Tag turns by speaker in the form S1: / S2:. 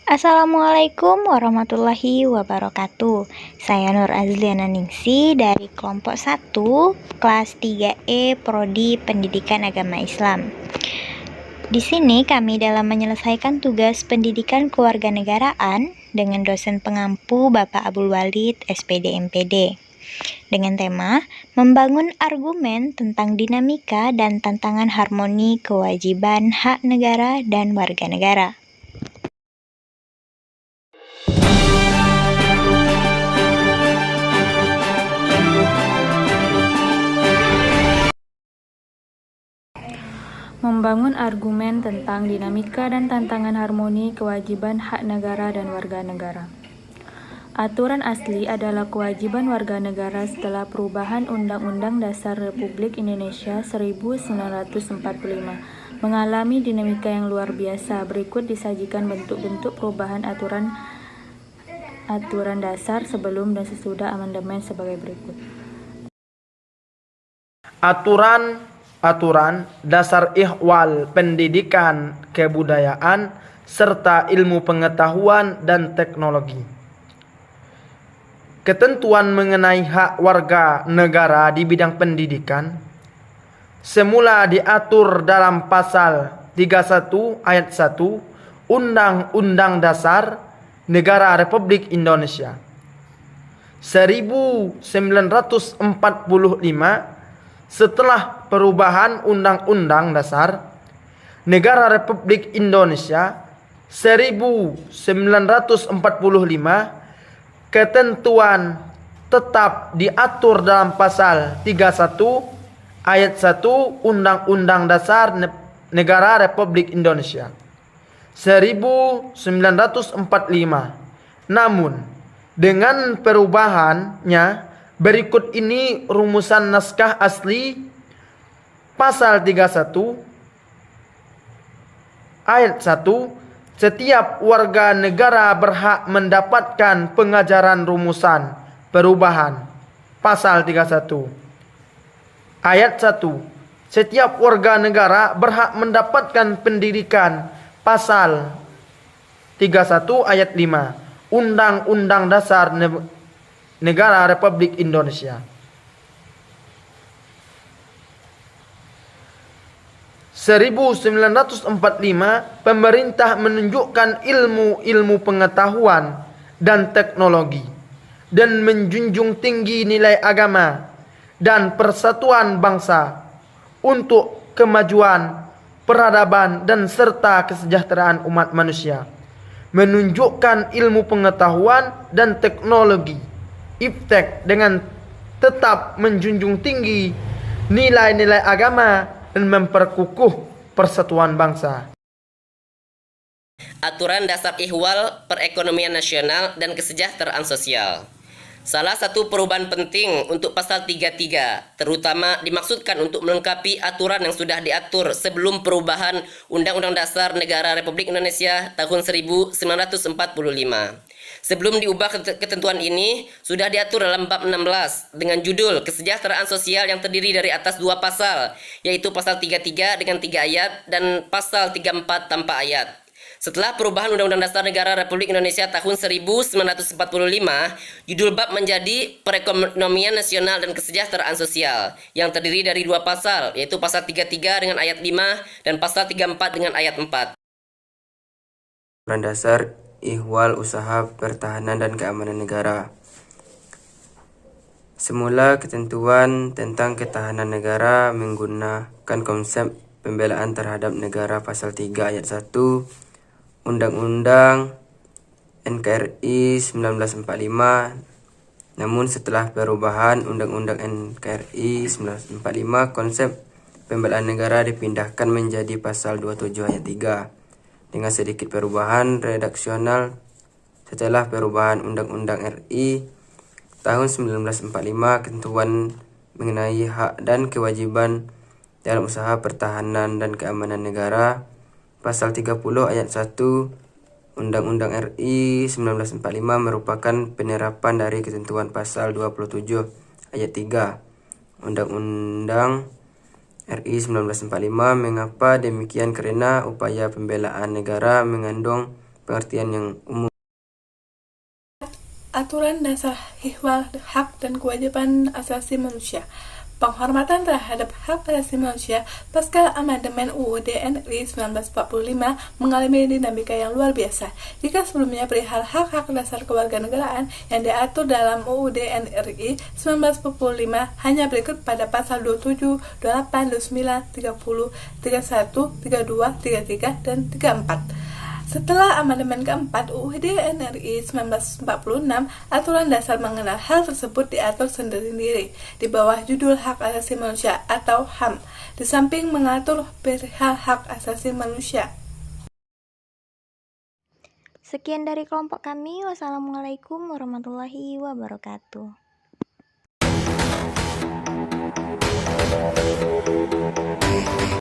S1: Assalamualaikum warahmatullahi wabarakatuh. Saya Nur Azliana Ningsi dari kelompok 1 kelas 3E Prodi Pendidikan Agama Islam. Di sini kami dalam menyelesaikan tugas pendidikan kewarganegaraan dengan dosen pengampu Bapak Abdul Walid SPD MPD. Dengan tema membangun argumen tentang dinamika dan tantangan harmoni kewajiban hak negara dan warga negara. Membangun argumen tentang dinamika dan tantangan harmoni kewajiban hak negara dan warga negara. Aturan asli adalah kewajiban warga negara setelah perubahan Undang-Undang Dasar Republik Indonesia 1945 mengalami dinamika yang luar biasa. Berikut disajikan bentuk-bentuk perubahan aturan dasar sebelum dan sesudah amandemen sebagai berikut.
S2: Aturan dasar ihwal pendidikan kebudayaan serta ilmu pengetahuan dan teknologi. Ketentuan mengenai hak warga negara di bidang pendidikan semula diatur dalam pasal 31 ayat 1 Undang-Undang Dasar Negara Republik Indonesia 1945. Setelah perubahan Undang-Undang Dasar Negara Republik Indonesia 1945, ketentuan tetap diatur dalam pasal 31 ayat 1 Undang-Undang Dasar Negara Republik Indonesia 1945. Namun, dengan perubahannya berikut ini rumusan naskah asli pasal 31 ayat 1. Setiap warga negara berhak mendapatkan pengajaran rumusan perubahan pasal 31 ayat 1. Setiap warga negara berhak mendapatkan pendidikan pasal 31 ayat 5 Undang-Undang Dasar Negara Republik Indonesia 1945. Pemerintah menunjukkan ilmu pengetahuan dan teknologi dan menjunjung tinggi nilai agama dan persatuan bangsa untuk kemajuan, peradaban dan serta kesejahteraan umat manusia. Menunjukkan ilmu pengetahuan dan teknologi IPTEK dengan tetap menjunjung tinggi nilai-nilai agama dan memperkukuh persatuan bangsa.
S3: Aturan Dasar Ihwal Perekonomian Nasional dan Kesejahteraan Sosial. Salah satu perubahan penting untuk pasal 33 terutama dimaksudkan untuk melengkapi aturan yang sudah diatur sebelum perubahan Undang-Undang Dasar Negara Republik Indonesia tahun 1945. Sebelum diubah ketentuan ini sudah diatur dalam bab 16 dengan judul Kesejahteraan Sosial yang terdiri dari atas 2 pasal, yaitu pasal 33 dengan 3 ayat dan pasal 34 tanpa ayat. Setelah perubahan Undang-Undang Dasar Negara Republik Indonesia tahun 1945, judul bab menjadi Perekonomian Nasional dan Kesejahteraan Sosial yang terdiri dari 2 pasal, yaitu pasal 33 dengan ayat 5 dan pasal 34 dengan ayat 4.
S4: Aturan Dasar Ihwal Usaha Pertahanan dan Keamanan Negara. Semula ketentuan tentang ketahanan negara menggunakan konsep pembelaan terhadap negara pasal 3 ayat 1 Undang-Undang NKRI 1945. Namun setelah perubahan Undang-Undang NKRI 1945, konsep pembelaan negara dipindahkan menjadi pasal 27 ayat 3 dengan sedikit perubahan redaksional setelah perubahan Undang-Undang RI tahun 1945. Ketentuan mengenai hak dan kewajiban dalam usaha pertahanan dan keamanan negara pasal 30 ayat 1 Undang-Undang RI 1945 merupakan penerapan dari ketentuan pasal 27 ayat 3 Undang-Undang RI 1945. Mengapa demikian? Karena upaya pembelaan negara mengandung pengertian yang umum.
S5: Aturan dasar ihwal hak dan kewajiban asasi manusia. Penghormatan terhadap hak asasi manusia pasca amandemen UUD NRI 1945 mengalami dinamika yang luar biasa. Jika sebelumnya perihal hak-hak dasar kewarganegaraan yang diatur dalam UUD NRI 1945 hanya berikut pada pasal 27, 28, 29, 30, 31, 32, 33, dan 34. Setelah amandemen keempat UUD NRI 1946, aturan dasar mengenal hal tersebut diatur sendiri-sendiri di bawah judul Hak Asasi Manusia atau HAM, di samping mengatur perihal hak asasi manusia.
S1: Sekian dari kelompok kami. Wassalamualaikum warahmatullahi wabarakatuh.